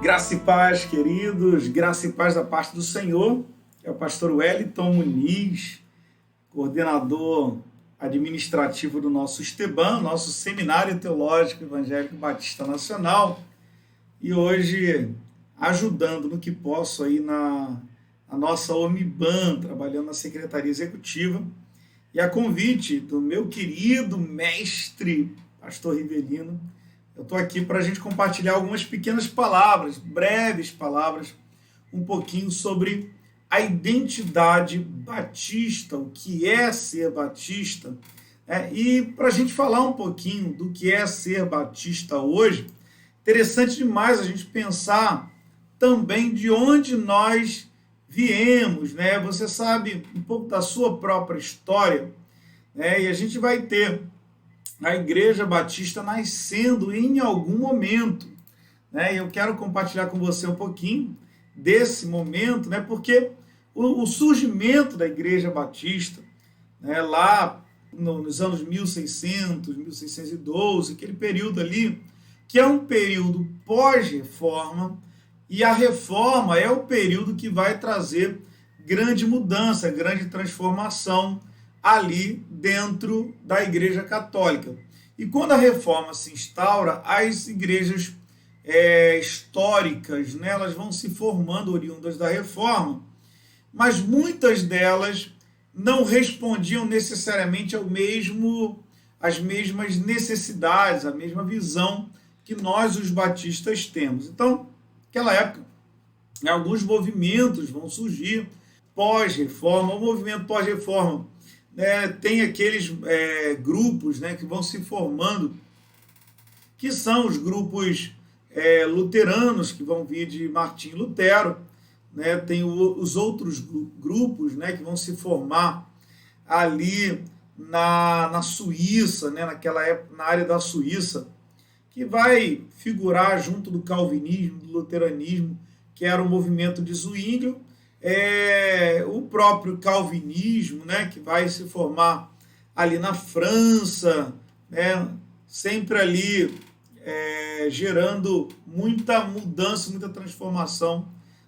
Graça e paz, queridos, graça e paz da parte do Senhor. É o pastor Wellington Muniz, coordenador administrativo do nosso Esteban, nosso Seminário Teológico Evangélico Batista Nacional, e hoje ajudando no que posso aí na nossa OMIBAN, trabalhando na Secretaria Executiva, e a convite do meu querido mestre, pastor Rivelino, eu estou aqui para a gente compartilhar algumas pequenas palavras, breves palavras, um pouquinho sobre a identidade batista, o que é ser batista, e para a gente falar um pouquinho do que é ser batista hoje, interessante demais a gente pensar também de onde nós viemos, né? Você sabe um pouco da sua própria história, né? E a gente vai ter a Igreja Batista nascendo em algum momento, né? E eu quero compartilhar com você um pouquinho desse momento, né? Porque o surgimento da Igreja Batista, né, lá nos anos 1600, 1612, aquele período ali, que é um período pós-reforma, e a reforma é o período que vai trazer grande mudança, grande transformação ali dentro da Igreja Católica. E quando a reforma se instaura, as igrejas históricas, né, elas vão se formando oriundas da reforma, mas muitas delas não respondiam necessariamente às mesmas necessidades, à mesma visão que nós, os batistas, temos. Então, naquela época, alguns movimentos vão surgir pós-reforma. O movimento pós-reforma, né, tem aqueles grupos, né, que vão se formando, que são os grupos luteranos, que vão vir de Martim Lutero, né, tem os outros grupos, né, que vão se formar ali na Suíça, né, naquela época, na área da Suíça, que vai figurar junto do calvinismo, do luteranismo, que era o movimento de Zwinglio, o próprio calvinismo, né, que vai se formar ali na França, né, sempre ali gerando muita mudança, muita transformação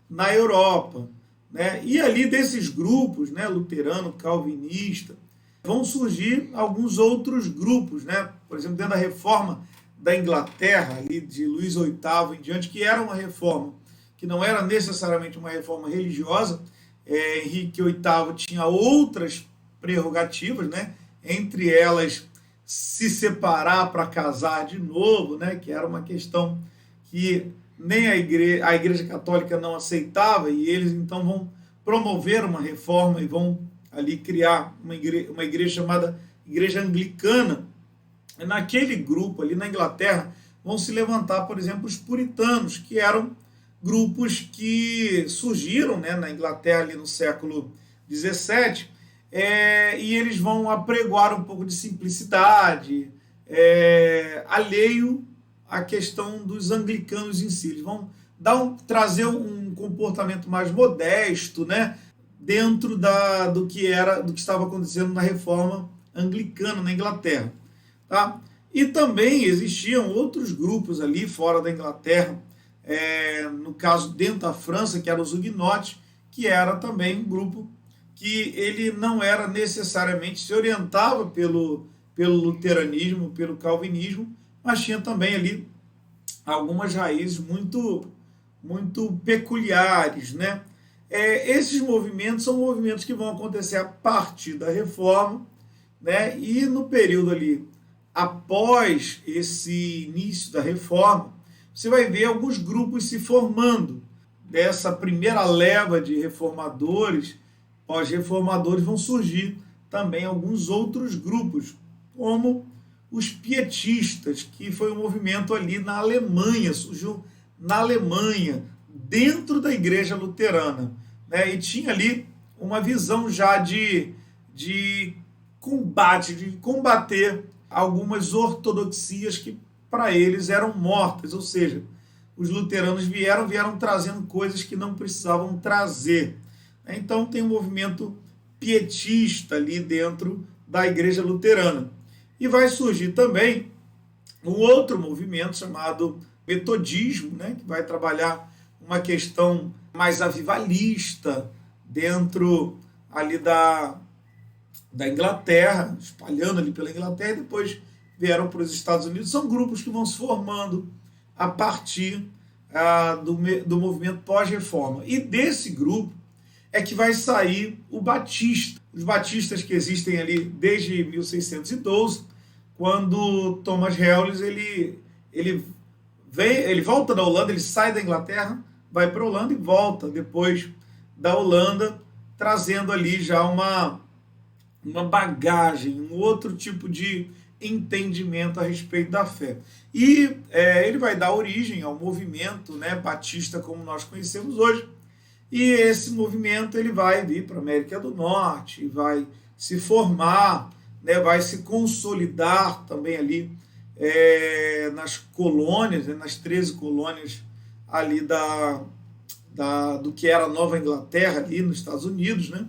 na Europa, né? E ali desses grupos, né, luterano, calvinista, vão surgir alguns outros grupos, né? Por exemplo, dentro da reforma da Inglaterra, ali de Luís VIII em diante, que era uma reforma que não era necessariamente uma reforma religiosa. Henrique VIII tinha outras prerrogativas, né? Entre elas se separar para casar de novo, né? Que era uma questão que nem a Igreja Católica não aceitava, e eles então vão promover uma reforma e vão ali criar uma igreja chamada Igreja Anglicana. E naquele grupo ali na Inglaterra vão se levantar, por exemplo, os puritanos, que eram grupos que surgiram, né, na Inglaterra ali no século XVII, e eles vão apregoar um pouco de simplicidade, alheio à questão dos anglicanos em si. Eles vão trazer um comportamento mais modesto, né, dentro do que estava acontecendo na reforma anglicana na Inglaterra. Tá? E também existiam outros grupos ali fora da Inglaterra, no caso dentro da França, que eram os huguenotes, que era também um grupo que ele não era necessariamente, se orientava pelo luteranismo, pelo calvinismo, mas tinha também ali algumas raízes muito, muito peculiares, né? Esses movimentos são movimentos que vão acontecer a partir da reforma, né? E no período ali após esse início da reforma, você vai ver alguns grupos se formando. Dessa primeira leva de reformadores, pós-reformadores, vão surgir também alguns outros grupos, como os pietistas, que foi um movimento ali na Alemanha, surgiu na Alemanha, dentro da Igreja Luterana, né? E tinha ali uma visão já de combater algumas ortodoxias que para eles eram mortas, ou seja, os luteranos vieram trazendo coisas que não precisavam trazer. Então tem um movimento pietista ali dentro da Igreja Luterana. E vai surgir também um outro movimento chamado metodismo, né, que vai trabalhar uma questão mais avivalista dentro ali da Inglaterra, espalhando ali pela Inglaterra, e depois vieram para os Estados Unidos. São grupos que vão se formando a partir do movimento pós-reforma. E desse grupo é que vai sair o Batista. Os batistas que existem ali desde 1612, quando Thomas Hellis ele volta da Holanda, ele sai da Inglaterra, vai para a Holanda e volta depois da Holanda, trazendo ali já uma bagagem, um outro tipo de entendimento a respeito da fé. E ele vai dar origem ao movimento, né, batista como nós conhecemos hoje, e esse movimento ele vai vir para a América do Norte, vai se formar, né, vai se consolidar também ali nas colônias, né, nas 13 colônias ali do que era a Nova Inglaterra, ali nos Estados Unidos, né?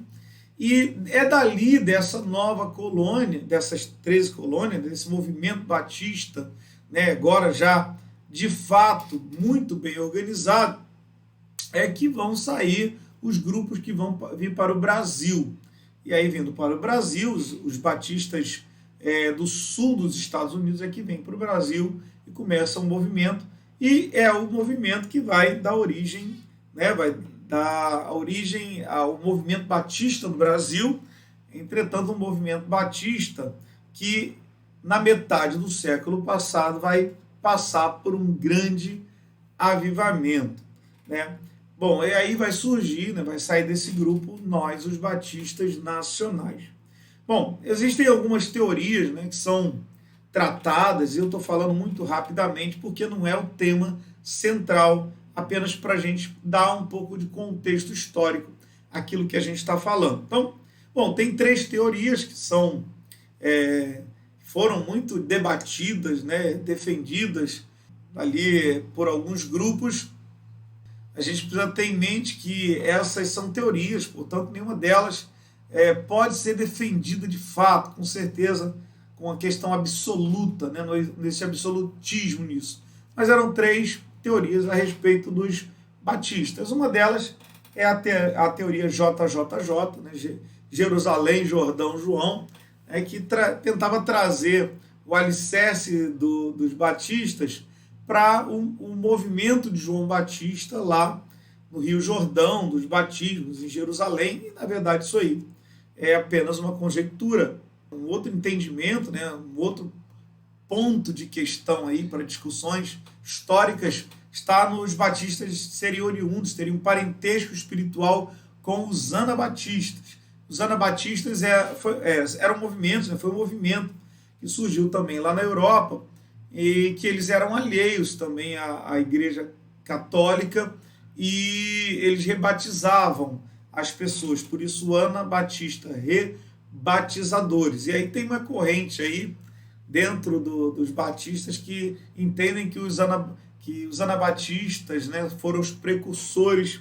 E é dali, dessa nova colônia, dessas 13 colônias, desse movimento batista, né, agora já de fato muito bem organizado, é que vão sair os grupos que vão vir para o Brasil. E aí, vindo para o Brasil, os batistas do sul dos Estados Unidos é que vêm para o Brasil e começa um movimento, e é o movimento que vai dar origem, né, vai dar origem ao movimento batista no Brasil. Entretanto, um movimento batista que, na metade do século passado, vai passar por um grande avivamento, né? Bom, e aí vai surgir, né, vai sair desse grupo nós, os batistas nacionais. Bom, existem algumas teorias, né, que são tratadas, e eu estou falando muito rapidamente porque não é o tema central, apenas para a gente dar um pouco de contexto histórico àquilo que a gente está falando. Então, bom, tem 3 teorias que foram muito debatidas, né, defendidas ali por alguns grupos. A gente precisa ter em mente que essas são teorias, portanto, nenhuma delas pode ser defendida de fato, com certeza, com a questão absoluta, né, nesse absolutismo nisso. Mas eram 3 teorias a respeito dos batistas. Uma delas é a teoria JJJ, né, Jerusalém, Jordão, João, que tentava trazer o alicerce dos batistas para o movimento de João Batista lá no Rio Jordão, dos batismos em Jerusalém, e na verdade isso aí é apenas uma conjectura. Um outro entendimento, né, um outro ponto de questão aí para discussões históricas está nos batistas serem oriundos, terem um parentesco espiritual com os anabatistas. Os anabatistas eram movimentos, né, foi um movimento que surgiu também lá na Europa, e que eles eram alheios também à Igreja Católica, e eles rebatizavam as pessoas, por isso anabatista, rebatizadores. E aí tem uma corrente aí dentro dos batistas que entendem que os anabatistas, né, foram os precursores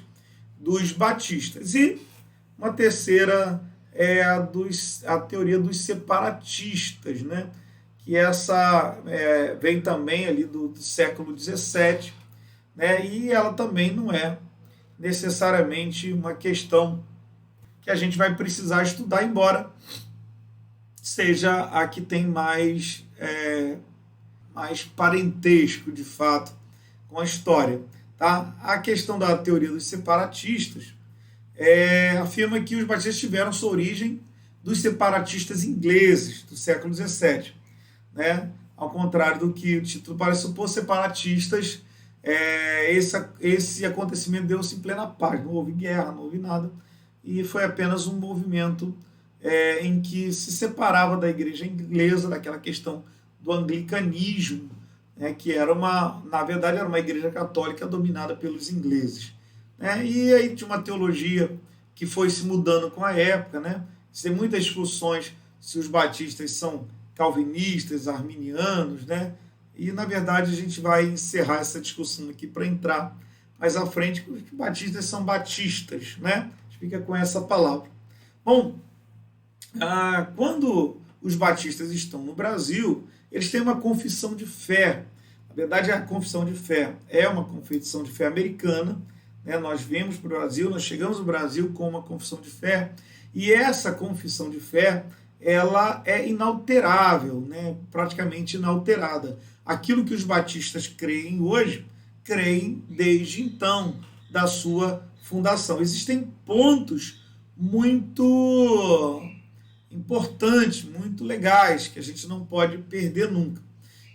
dos batistas. E uma terceira é a teoria dos separatistas, né, que essa vem também ali do século XVII, né, e ela também não é necessariamente uma questão que a gente vai precisar estudar, embora seja a que tem mais parentesco, de fato, com a história. Tá? A questão da teoria dos separatistas afirma que os batistas tiveram sua origem dos separatistas ingleses do século XVII. Né? Ao contrário do que o título parece supor, separatistas, esse acontecimento deu-se em plena paz, não houve guerra, não houve nada, e foi apenas um movimento em que se separava da igreja inglesa, daquela questão do anglicanismo, que na verdade era uma igreja católica dominada pelos ingleses. E aí tinha uma teologia que foi se mudando com a época, né? Tem muitas discussões se os batistas são calvinistas, arminianos, né? E na verdade a gente vai encerrar essa discussão aqui para entrar mais à frente, porque os batistas são batistas, né? A gente fica com essa palavra. Bom, quando os batistas estão no Brasil, eles têm uma confissão de fé. A Na verdade, a confissão de fé é uma confissão de fé americana, né? Nós viemos para o Brasil, nós chegamos no Brasil com uma confissão de fé, e essa confissão de fé, ela é inalterável, né? Praticamente inalterada. Aquilo que os batistas creem hoje, creem desde então, da sua fundação. Existem pontos muito importantes, muito legais, que a gente não pode perder nunca.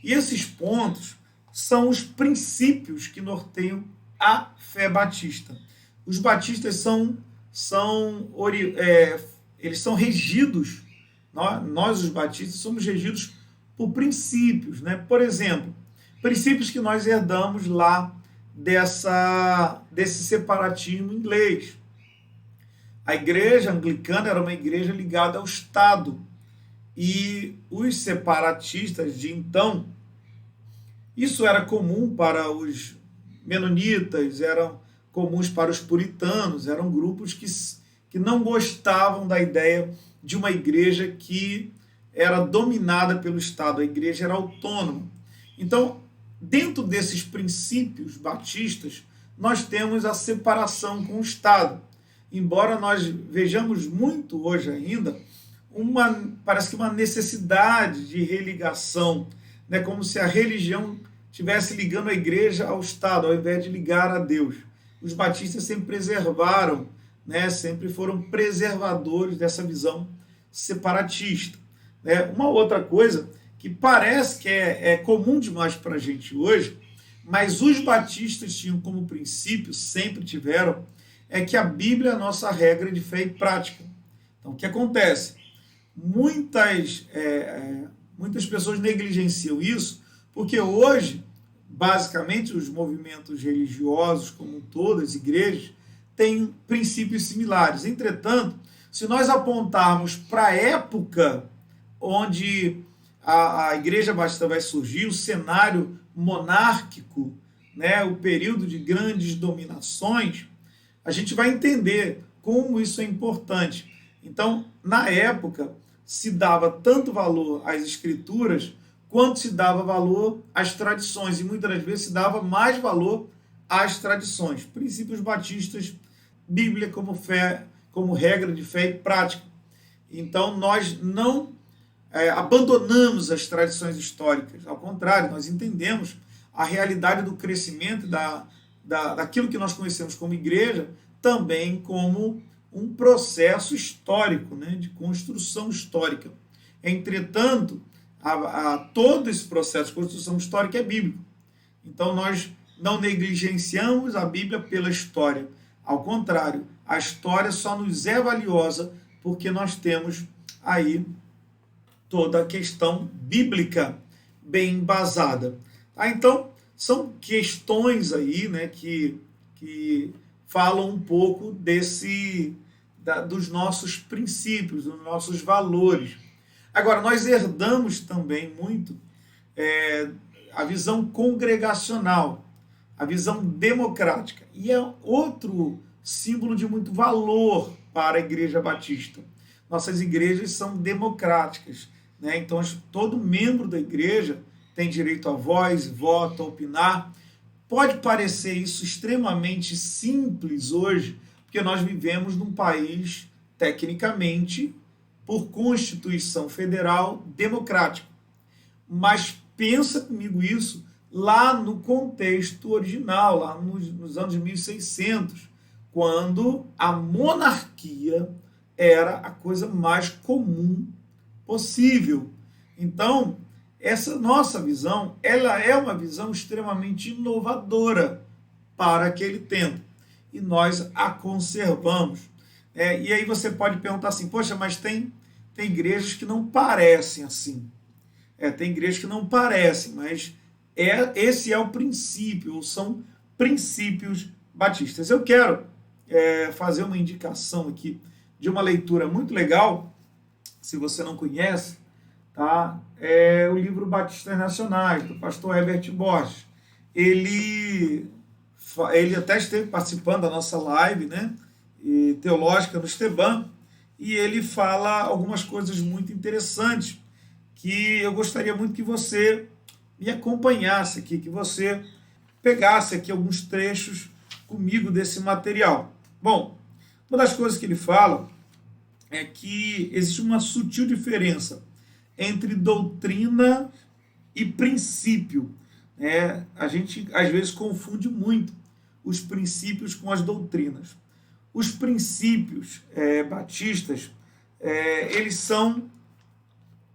E esses pontos são os princípios que norteiam a fé batista. Os batistas eles são regidos, nós os batistas somos regidos por princípios, né? Por exemplo, princípios que nós herdamos lá desse separatismo inglês. A igreja anglicana era uma igreja ligada ao Estado, e os separatistas de então, isso era comum para os menonitas, eram comuns para os puritanos, eram grupos que não gostavam da ideia de uma igreja que era dominada pelo Estado, a igreja era autônoma. Então, dentro desses princípios batistas, nós temos a separação com o Estado. Embora nós vejamos muito hoje ainda, parece que uma necessidade de religação, né? Como se a religião estivesse ligando a igreja ao Estado, ao invés de ligar a Deus. Os batistas sempre preservaram, né? Sempre foram preservadores dessa visão separatista. Né? Uma outra coisa que parece que é comum demais para a gente hoje, mas os batistas tinham como princípio, sempre tiveram, é que a Bíblia é a nossa regra de fé e prática. Então, o que acontece? Muitas pessoas negligenciam isso, porque hoje, basicamente, os movimentos religiosos, como um todo, as igrejas, têm princípios similares. Entretanto, se nós apontarmos para a época onde a Igreja Batista vai surgir, o cenário monárquico, né, o período de grandes dominações, a gente vai entender como isso é importante. Então, na época, se dava tanto valor às escrituras, quanto se dava valor às tradições, e muitas das vezes se dava mais valor às tradições. Princípios batistas, Bíblia como fé, como regra de fé e prática. Então, nós não abandonamos as tradições históricas, ao contrário, nós entendemos a realidade do crescimento daquilo que nós conhecemos como igreja, também como um processo histórico, né, de construção histórica. Entretanto, todo esse processo de construção histórica é bíblico. Então, nós não negligenciamos a Bíblia pela história. Ao contrário, a história só nos é valiosa porque nós temos aí toda a questão bíblica bem embasada. Então, são questões aí, né, que falam um pouco dos nossos princípios, dos nossos valores. Agora, nós herdamos também muito a visão congregacional, a visão democrática, e é outro símbolo de muito valor para a Igreja Batista. Nossas igrejas são democráticas, né? Então, todo membro da igreja tem direito a voz, voto, a opinar. Pode parecer isso extremamente simples hoje, porque nós vivemos num país, tecnicamente, por Constituição Federal, democrático. Mas pensa comigo isso lá no contexto original, lá nos anos 1600, quando a monarquia era a coisa mais comum possível. Então, essa nossa visão, ela é uma visão extremamente inovadora para aquele tempo. E nós a conservamos. E aí você pode perguntar assim, poxa, mas tem igrejas que não parecem assim. Tem igrejas que não parecem, mas esse é o princípio, ou são princípios batistas. Eu quero fazer uma indicação aqui de uma leitura muito legal, se você não conhece, tá? É o livro Batistas Nacionais, do pastor Herbert Borges. Ele até esteve participando da nossa live, né, teológica no Esteban, e ele fala algumas coisas muito interessantes que eu gostaria muito que você me acompanhasse aqui, que você pegasse aqui alguns trechos comigo desse material. Bom, uma das coisas que ele fala é que existe uma sutil diferença entre doutrina e princípio. A gente, às vezes, confunde muito os princípios com as doutrinas. Os princípios batistas, eles são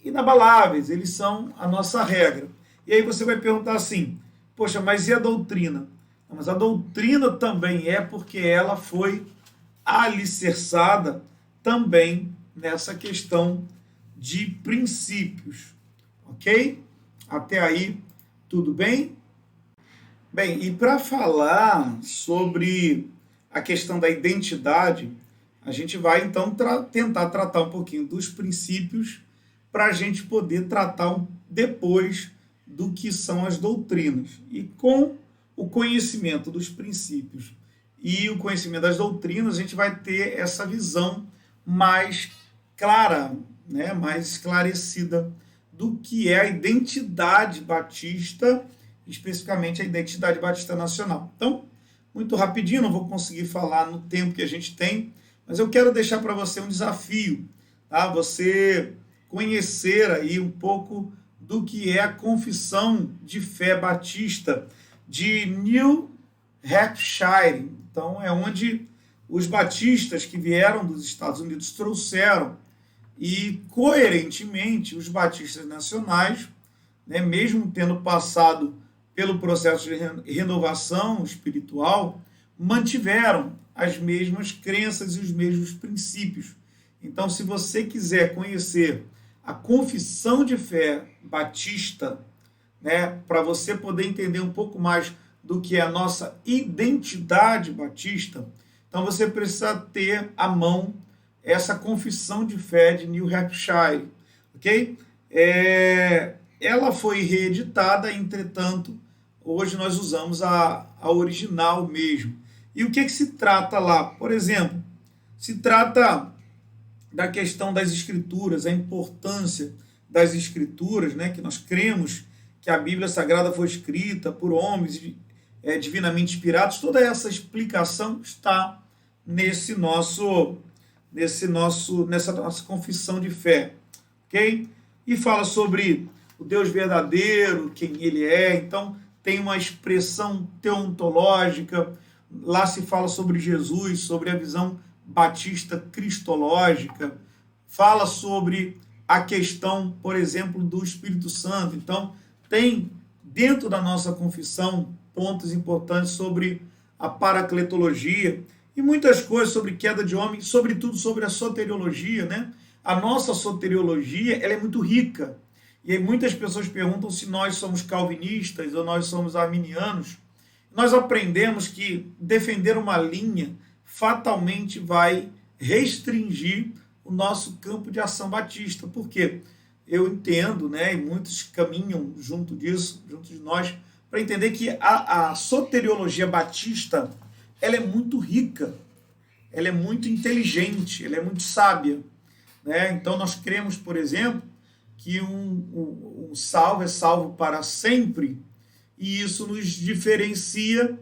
inabaláveis, eles são a nossa regra. E aí você vai perguntar assim, poxa, mas e a doutrina? Mas a doutrina também porque ela foi alicerçada também nessa questão de princípios, ok? Até aí, tudo bem? Bem, e para falar sobre a questão da identidade, a gente vai então tentar tratar um pouquinho dos princípios para a gente poder tratar depois do que são as doutrinas. E com o conhecimento dos princípios e o conhecimento das doutrinas, a gente vai ter essa visão mais clara, mais esclarecida do que é a identidade batista, especificamente a identidade batista nacional. Então, muito rapidinho, não vou conseguir falar no tempo que a gente tem, mas eu quero deixar para você um desafio, tá? Você conhecer aí um pouco do que é a confissão de fé batista de New Hampshire. Então, é onde os batistas que vieram dos Estados Unidos trouxeram, e coerentemente os batistas nacionais, mesmo tendo passado pelo processo de renovação espiritual, mantiveram as mesmas crenças e os mesmos princípios. Então, se você quiser conhecer a confissão de fé batista, para você poder entender um pouco mais do que é a nossa identidade batista, então você precisa ter à mão essa confissão de fé de New Hampshire, ok? Ela foi reeditada, entretanto, hoje nós usamos a original mesmo. E o que se trata lá? Por exemplo, se trata da questão das escrituras, a importância das escrituras, que nós cremos que a Bíblia Sagrada foi escrita por homens divinamente inspirados. Toda essa explicação está nessa nossa confissão de fé, ok? E fala sobre o Deus verdadeiro, quem ele é. Então, tem uma expressão teontológica. Lá se fala sobre Jesus, sobre a visão batista cristológica. Fala sobre a questão, por exemplo, do Espírito Santo. Então, tem dentro da nossa confissão pontos importantes sobre a paracletologia e muitas coisas sobre queda de homem, sobretudo sobre a soteriologia, A nossa soteriologia, ela é muito rica. E aí muitas pessoas perguntam se nós somos calvinistas ou nós somos arminianos. Nós aprendemos que defender uma linha fatalmente vai restringir o nosso campo de ação batista. Por quê? Eu entendo, e muitos caminham junto disso, junto de nós, para entender que a soteriologia batista, ela é muito rica, ela é muito inteligente, ela é muito sábia. Então, nós cremos, por exemplo, que um salvo é salvo para sempre, e isso nos diferencia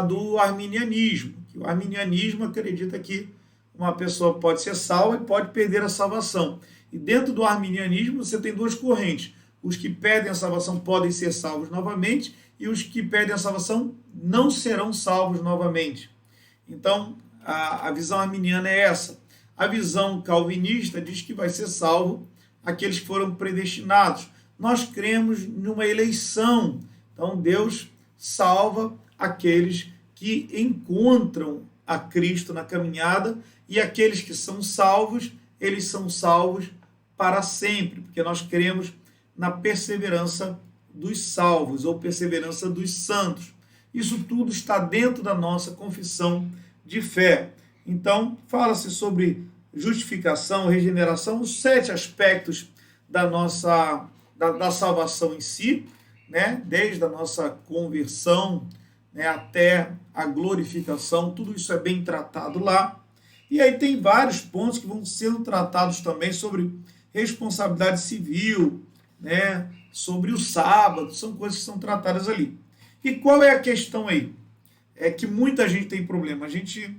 do arminianismo. O arminianismo acredita que uma pessoa pode ser salva e pode perder a salvação. E dentro do arminianismo você tem duas correntes. Os que perdem a salvação podem ser salvos novamente, e os que perdem a salvação não serão salvos novamente. Então, a visão arminiana é essa. A visão calvinista diz que vai ser salvo aqueles que foram predestinados. Nós cremos numa eleição. Então, Deus salva aqueles que encontram a Cristo na caminhada, e aqueles que são salvos, eles são salvos para sempre, porque nós cremos na perseverança dos salvos, ou perseverança dos santos. Isso tudo está dentro da nossa confissão de fé. Então, fala-se sobre justificação, regeneração, os 7 aspectos da nossa da salvação em si, desde a nossa conversão, até a glorificação, tudo isso é bem tratado lá. E aí tem vários pontos que vão sendo tratados também sobre responsabilidade civil, sobre o sábado, são coisas que são tratadas ali. E qual é a questão aí? É que muita gente tem problema. A gente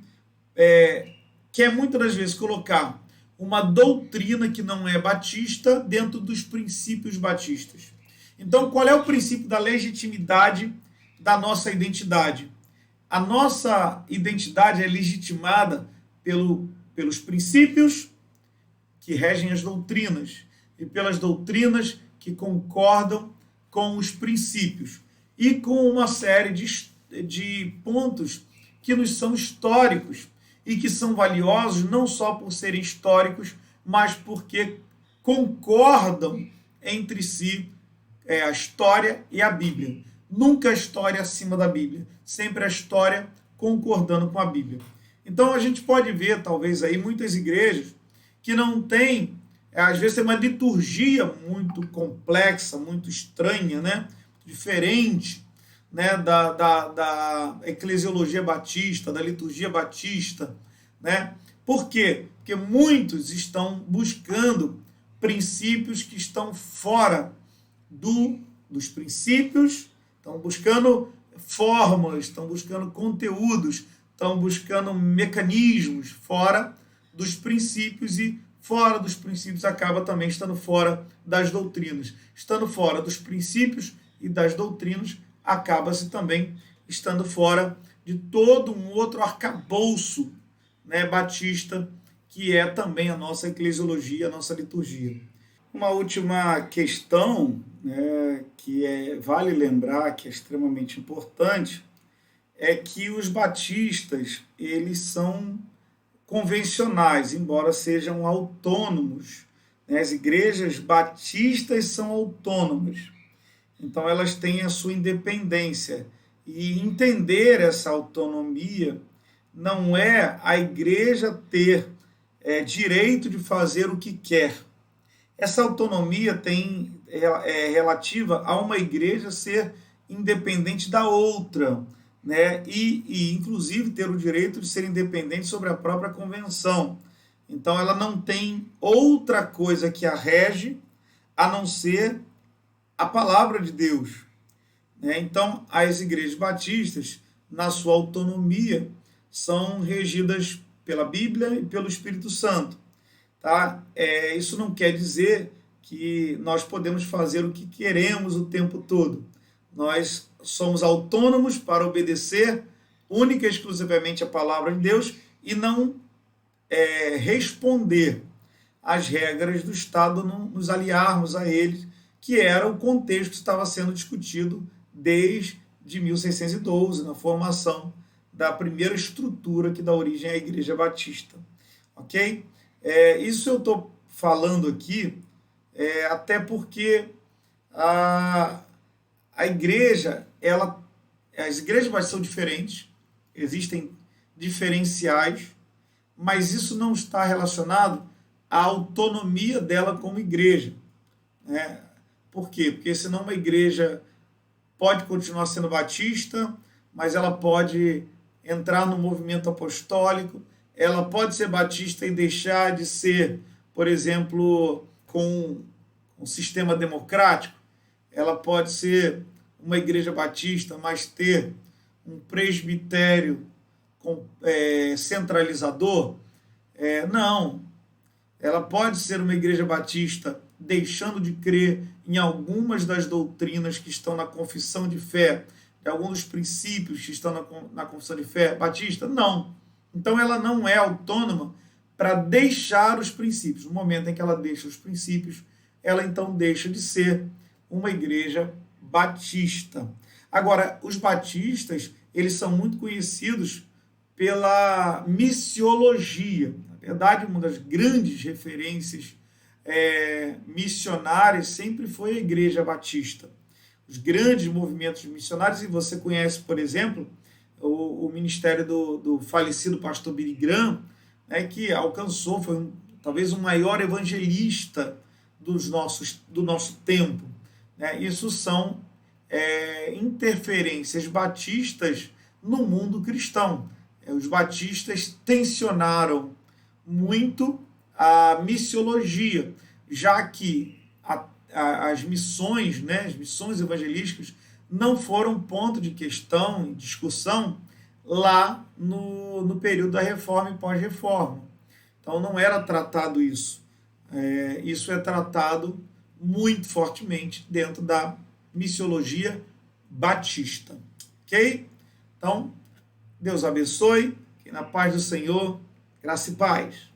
quer muitas das vezes colocar uma doutrina que não é batista dentro dos princípios batistas. Então, qual é o princípio da legitimidade da nossa identidade? A nossa identidade é legitimada pelos princípios que regem as doutrinas e pelas doutrinas que concordam com os princípios e com uma série de pontos que nos são históricos e que são valiosos não só por serem históricos, mas porque concordam entre si a história e a Bíblia. Nunca a história acima da Bíblia, sempre a história concordando com a Bíblia. Então a gente pode ver, talvez, aí muitas igrejas que não têm, às vezes tem uma liturgia muito complexa, muito estranha, né? Diferente, né? da eclesiologia batista, da liturgia batista, né? Por quê? Porque muitos estão buscando princípios que estão fora dos princípios, estão buscando fórmulas, estão buscando conteúdos, estão buscando mecanismos fora dos princípios, e fora dos princípios acaba também estando fora das doutrinas. Estando fora dos princípios e das doutrinas, acaba-se também estando fora de todo um outro arcabouço, né, batista, que é também a nossa eclesiologia, a nossa liturgia. Uma última questão, né, vale lembrar, que é extremamente importante, é que os batistas, eles são convencionais, embora sejam autônomos, né? As igrejas batistas são autônomas, então elas têm a sua independência, e entender essa autonomia não é a igreja ter direito de fazer o que quer. Essa autonomia é relativa a uma igreja ser independente da outra, né? E inclusive ter o direito de ser independente sobre a própria convenção. Então ela não tem outra coisa que a rege a não ser a palavra de Deus, né? Então as igrejas batistas, na sua autonomia, são regidas pela Bíblia e pelo Espírito Santo. Tá? Isso não quer dizer que nós podemos fazer o que queremos o tempo todo. Nós somos autônomos para obedecer única e exclusivamente a palavra de Deus e não responder às regras do Estado, não nos aliarmos a eles, que era o contexto que estava sendo discutido desde 1612, na formação da primeira estrutura que dá origem à Igreja Batista. Ok? Isso eu estou falando aqui até porque a igreja, as igrejas batistas são diferentes, existem diferenciais, mas isso não está relacionado à autonomia dela como igreja, né? Por quê? Porque senão uma igreja pode continuar sendo batista, mas ela pode entrar no movimento apostólico, ela pode ser batista e deixar de ser, por exemplo, com um sistema democrático, ela pode ser uma igreja batista, mas ter um presbitério centralizador. Não. Ela pode ser uma igreja batista deixando de crer em algumas das doutrinas que estão na confissão de fé, de alguns dos princípios que estão na confissão de fé batista? Não. Então ela não é autônoma para deixar os princípios. No momento em que ela deixa os princípios, ela então deixa de ser uma igreja batista. Agora, os batistas, eles são muito conhecidos pela missiologia. Na verdade, uma das grandes referências missionárias sempre foi a Igreja Batista. Os grandes movimentos missionários, e você conhece, por exemplo, o ministério do falecido pastor Billy Graham, né, que alcançou, foi talvez o maior evangelista do nosso tempo, né? Isso são interferências batistas no mundo cristão. Os batistas tensionaram muito a missiologia, já que as missões, né, as missões evangelísticas não foram ponto de questão e discussão lá no período da Reforma e pós-Reforma. Então não era tratado isso. Isso é tratado muito fortemente dentro da missiologia batista. Ok? Então, Deus abençoe, que na paz do Senhor, graça e paz.